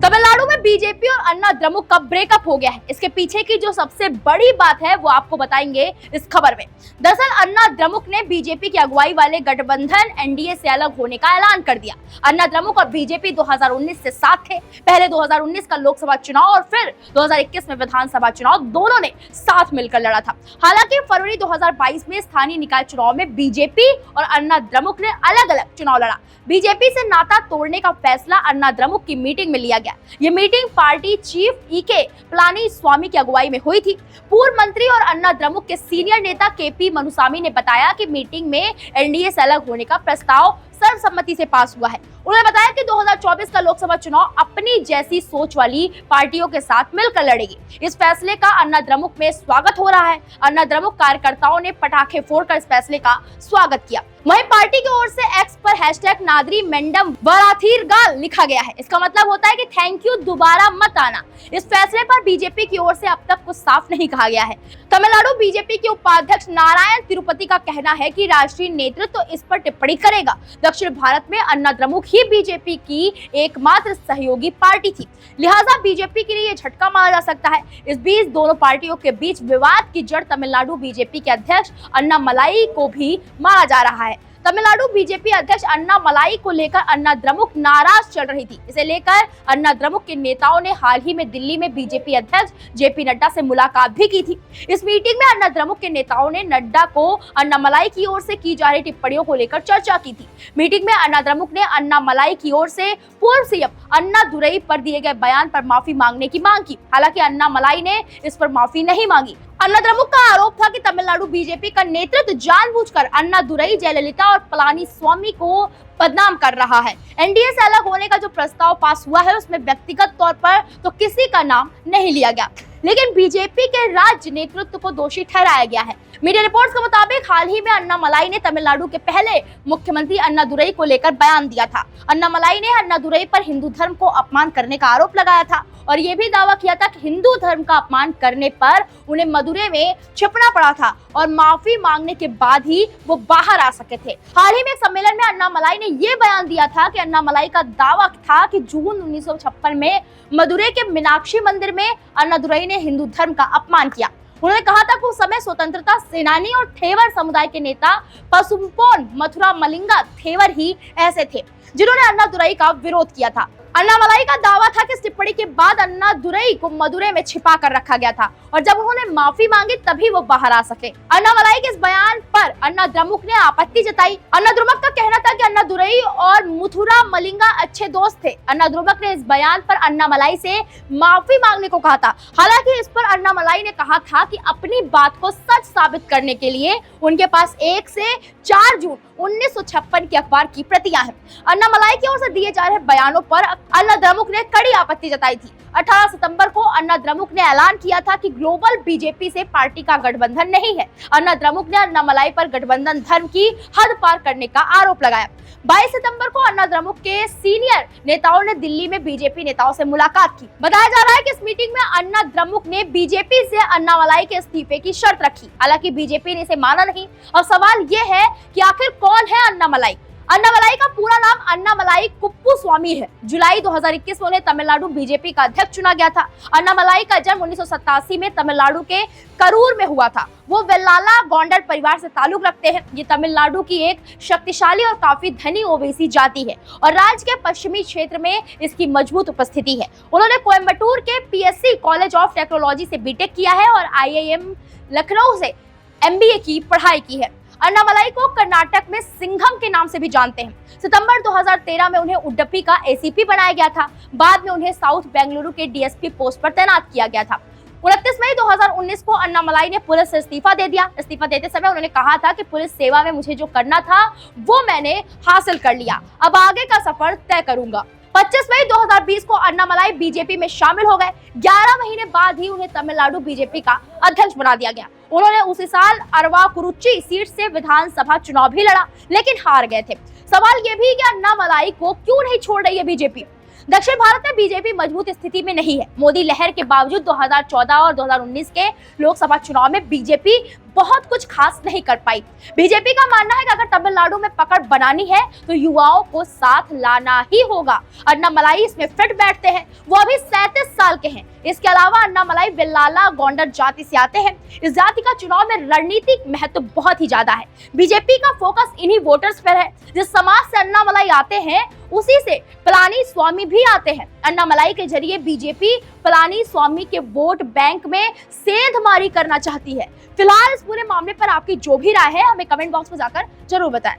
तमिलनाडु में बीजेपी और अन्ना द्रमुक का ब्रेकअप हो गया है। इसके पीछे की जो सबसे बड़ी बात है वो आपको बताएंगे इस खबर में। दरअसल अन्ना द्रमुक ने बीजेपी की अगुवाई वाले गठबंधन एनडीए से अलग होने का ऐलान कर दिया। अन्ना द्रमुक और बीजेपी 2019 से साथ थे। पहले 2019 का लोकसभा चुनाव और फिर 2021 में विधानसभा चुनाव दोनों ने साथ मिलकर लड़ा था। हालांकि फरवरी 2022 में स्थानीय निकाय चुनाव में बीजेपी और अन्ना द्रमुक ने अलग अलग चुनाव लड़ा। बीजेपी से नाता तोड़ने का फैसला अन्ना द्रमुक की मीटिंग में लिया गया। ये मीटिंग पार्टी चीफ ईके पलानीस्वामी की अगुवाई में हुई थी। पूर्व मंत्री और अन्ना द्रमुक के सीनियर नेता केपी मनुसामी ने बताया कि मीटिंग में एनडीए से अलग होने का प्रस्ताव सर्वसम्मति से पास हुआ है। उन्होंने बताया कि 2024 का लोकसभा चुनाव अपनी जैसी सोच वाली पार्टियों के साथ मिलकर लड़ेगी। इस फैसले का अन्ना द्रमुक में स्वागत हो रहा है। अन्ना द्रमुक कार्यकर्ताओं ने पटाखे फोड़कर इस फैसले का स्वागत किया। वहीं पार्टी की ओर से एक्स पर #नादरी मेंडम वराथीरगाल लिखा गया है। इसका मतलब होता है कि थैंक यू, दोबारा मत आना। इस फैसले पर बीजेपी की ओर से अब तक कुछ साफ नहीं कहा गया है। तमिलनाडु बीजेपी के उपाध्यक्ष नारायण तिरुपति का कहना है कि राष्ट्रीय नेतृत्व इस पर टिप्पणी करेगा। दक्षिण भारत में अन्ना द्रमुक ही बीजेपी की एकमात्र सहयोगी पार्टी थी, लिहाजा बीजेपी के लिए ये झटका माना जा सकता है। इस बीच दोनों पार्टियों के बीच विवाद की जड़ तमिलनाडु बीजेपी के अध्यक्ष अन्नामलाई को भी माना जा रहा है। तमिलनाडु बीजेपी अध्यक्ष अन्नामलाई को लेकर अन्ना द्रमुक नाराज चल रही थी। इसे लेकर अन्ना द्रमुक के नेताओं ने हाल ही में दिल्ली में बीजेपी अध्यक्ष जेपी नड्डा से मुलाकात भी की थी। इस मीटिंग में अन्ना द्रमुक के नेताओं ने नड्डा को अन्नामलाई की ओर से की जा रही टिप्पणियों को लेकर चर्चा की थी। मीटिंग में अन्ना द्रमुक ने अन्नामलाई की ओर से पूर्व सीएम अन्नादुरई पर दिए गए बयान पर माफी मांगने की मांग की। हालांकि अन्नामलाई ने इस पर माफी नहीं मांगी। अन्ना द्रमुक का आरोप था कि तमिलनाडु बीजेपी का नेतृत्व जानबूझकर अन्नादुरई, जयललिता और पलानीस्वामी को बदनाम कर रहा है। एनडीए से अलग होने का जो प्रस्ताव पास हुआ है उसमें व्यक्तिगत तौर पर तो किसी का नाम नहीं लिया गया, लेकिन बीजेपी के राज्य नेतृत्व को दोषी ठहराया गया है। मीडिया रिपोर्ट्स के मुताबिक हाल ही में अन्नामलाई ने तमिलनाडु के पहले मुख्यमंत्री अन्नादुरई को लेकर बयान दिया था। अन्नामलाई ने अन्नादुरई पर हिंदू धर्म को अपमान करने का आरोप लगाया था और ये भी दावा किया था कि हिंदू धर्म का अपमान करने पर उन्हें मदुरै में छिपना पड़ा था और माफी मांगने के बाद ही वो बाहर आ सके थे। हाल ही में एक सम्मेलन में अन्नामलाई ने ये बयान दिया था कि अन्नामलाई का दावा था कि जून 1956 में मदुरै के मीनाक्षी मंदिर में अन्नादुरई ने हिंदू धर्म का अपमान किया। उन्होंने कहा था कि उस समय स्वतंत्रता सेनानी और थेवर समुदाय के नेता पसुम्पोन मथुरामलिंगा थेवर ही ऐसे थे जिन्होंने अन्नादुरई का विरोध किया था। अन्नामलाई का दावा था कि इस टिप्पणी के बाद अन्नादुरई को मदुरै में छिपा कर रखा गया था और जब उन्होंने माफी मांगी तभी वो बाहर आ सके। अन्नामलाई के इस बयान पर अन्ना द्रमुक ने आपत्ति जताई। अन्ना द्रमुक का कहना था कि अन्नादुरई और मथुरामलिंगा अच्छे दोस्त थे। अन्ना द्रमुक ने इस बयान पर अन्नामलाई से माफी मांगने को कहा था। हालांकि इस पर अन्नामलाई ने कहा था कि अपनी बात को सच साबित करने के लिए उनके पास 1 से 4 जून 1956 के अखबार की प्रतियां हैं। अन्नामलाई की ओर से दिए जा रहे बयानों पर अन्ना द्रमुक ने कड़ी आपत्ति जताई थी। 18 सितंबर को अन्ना द्रमुक ने ऐलान किया था कि ग्लोबल बीजेपी से पार्टी का गठबंधन नहीं है। अन्ना द्रमुक ने अन्नामलाई पर गठबंधन धर्म की हद पार करने का आरोप लगाया। 22 सितंबर को अन्ना द्रमुक के सीनियर नेताओं ने दिल्ली में बीजेपी नेताओं से मुलाकात की। बताया जा रहा है कि इस मीटिंग में अन्ना द्रमुक ने बीजेपी से अन्नामलाई के इस्तीफे की शर्त रखी। हालांकि बीजेपी ने इसे माना नहीं और सवाल ये है कि आखिर कौन है अन्नामलाई। अन्नामलाई का पूरा नाम अन्नामलाई कुप्पुस्वामी है। जुलाई 2021 में उन्हें तमिलनाडु बीजेपी का अध्यक्ष चुना गया था। अन्नामलाई का जन्म 1987 में तमिलनाडु के करूर में हुआ था। वो वेल्लाला गौंडर परिवार से ताल्लुक रखते हैं। ये तमिलनाडु की एक शक्तिशाली और काफी धनी ओबीसी जाति है और राज्य के पश्चिमी क्षेत्र में इसकी मजबूत उपस्थिति है। उन्होंने कोयम्बटूर के पीएससी कॉलेज ऑफ टेक्नोलॉजी से बीटेक किया है और आईआईएम लखनऊ से एमबीए की पढ़ाई की है। अन्नामलाई को कर्नाटक में सिंघम के नाम से भी जानते हैं। सितंबर 2013 में उन्हें उडुपी का एसीपी बनाया गया था। बाद में उन्हें साउथ बेंगलुरु के डीएसपी पोस्ट पर तैनात किया गया था। 29 मई 2019 को अन्नामलाई ने पुलिस से इस्तीफा दे दिया। इस्तीफा देते समय उन्होंने कहा था कि पुलिस सेवा में मुझे जो करना था वो मैंने हासिल कर लिया, अब आगे का सफर तय करूंगा। 25 मई 2020 को अन्नामलाई बीजेपी में शामिल हो गए। 11 महीने बाद ही उन्हें तमिलनाडु बीजेपी का अध्यक्ष बना दिया गया। उन्होंने उसी साल अरवाकुरुची सीट से विधानसभा चुनाव भी लड़ा, लेकिन हार गए थे। सवाल ये भी कि अन्नामलाई को क्यों नहीं छोड़ रही है बीजेपी। दक्षिण भारत में बीजेपी मजबूत स्थिति में नहीं है। मोदी लहर के बावजूद 2014 और 2019 के लोकसभा चुनाव में बीजेपी बहुत कुछ खास नहीं कर पाई। बीजेपी का मानना है कि अगर तमिलनाडु में पकड़ बनानी है तो युवाओं को साथ लाना ही होगा। अन्नामलाई इसमें फिट बैठते हैं। वो अभी 37 साल के हैं। इसके अलावा अन्नामलाई वेल्लाला गौंडर जाति से आते हैं। इस जाति का चुनाव में रणनीतिक महत्व बहुत ही ज्यादा है। बीजेपी का फोकस इन्हीं वोटर्स पर है। जिस समाज से अन्नामलाई आते हैं उसी से पलानीस्वामी भी आते हैं। अन्नामलाई के जरिए बीजेपी पलानीस्वामी के वोट बैंक में सेंधमारी करना चाहती है। फिलहाल इस पूरे मामले पर आपकी जो भी राय है हमें कमेंट बॉक्स में जाकर जरूर बताएं।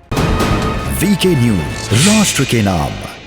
वीके न्यूज, राष्ट्र के नाम।